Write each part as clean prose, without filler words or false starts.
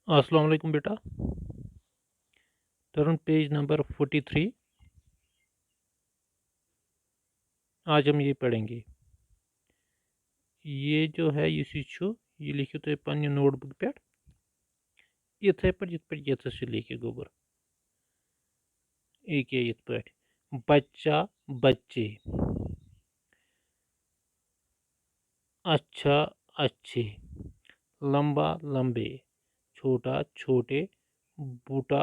अस्सलाम वालेकुम बेटा। Turn page number 43। आज हम ये पढ़ेंगे। ये जो है ये लिखियो तुम पन्ने नोटबुक पे इथे पर यथ पे ये लिखियो गोबर एक यथ पे बच्चा बच्चे अच्छा अच्छे लंबा लंबे छोटा छोटे बूटा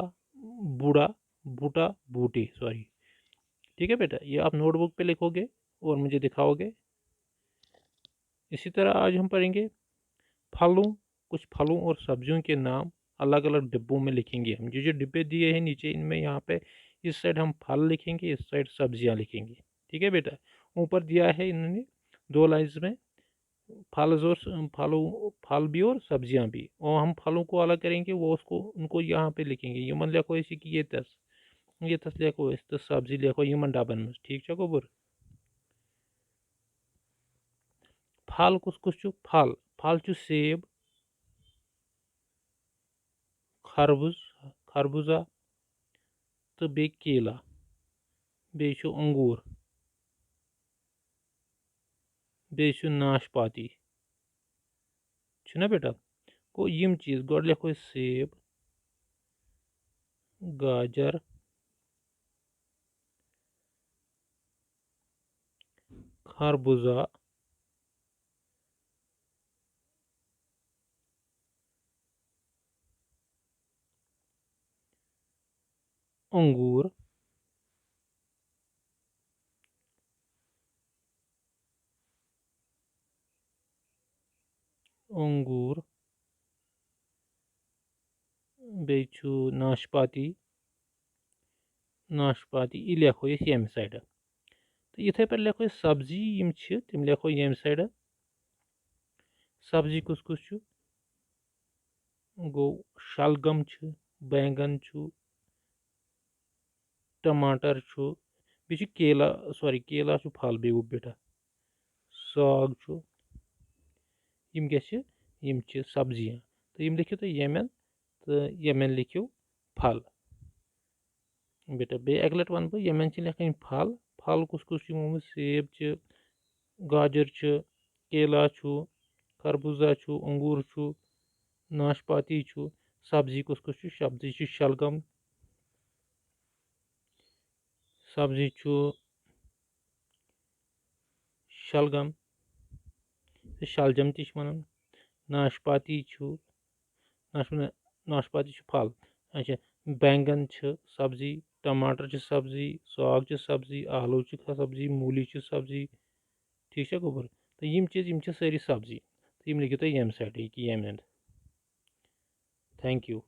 बूढ़ा बूटा बूटी सॉरी। ठीक है बेटा, ये आप नोटबुक पे लिखोगे और मुझे दिखाओगे। इसी तरह आज हम पढ़ेंगे फलों, कुछ फलों और सब्जियों के नाम अलग अलग डिब्बों में लिखेंगे। हम जो जो डिब्बे दिए हैं नीचे, इनमें यहाँ पे इस साइड हम फल लिखेंगे, इस साइड सब्जियाँ लिखेंगे। ठीक है बेटा, ऊपर दिया है इन्होंने दो लाइन्स में फल भी और सब्जियाँ भी, और हम फलों को अलग करेंगे, वो उसको उनको यहाँ पे लिखेंगे। यमन लिखो इसी की ये तस लिखो इस तस सब्जी लिखो यमन डाबन में। ठीक है गोबर। फल कुछ कुछ फल फल सेब खरबूज खरबूजा तो बे केला बे अंगूर बे नाशपाती ना बेटा। को यम चीज़ गोड लिखो सेब गाजर खरबूजा अंगूर अंगूर बे नाशपाती नाशपाती ये लिखो ये साइड। तो इथे पे लिखो सब्जी तिम लिखो ये साइड। सब्जी कुछ कुछ गो शलगम बैंगन टमाटर बे केला सॉरी केला फल बे बेटा साग यम क्या यम सब्जियाँ। तो यम लिखियो तो यमन तो यमन लिखियो फल बेटा। बे अगले वन बह यमन लिखन फल फल कुछ कुछ सेब गाजर केला खरबूजा अंगूर नाशपाती सब्जी कुछ कुछ सब्जी शलगम सब्जी शलगम शलजम वन नाशपाती नाशपाती फल। अच्छा, बैंगन सब्जी टमाटर सब्जी साग सब्जी आलू सब्जी मूली सब्जी। ठीक है गोबर। तो यम चीज़ सारी सब्जी। तो यम लिखियो तुम यम साइड कि यम एंड। Thank you.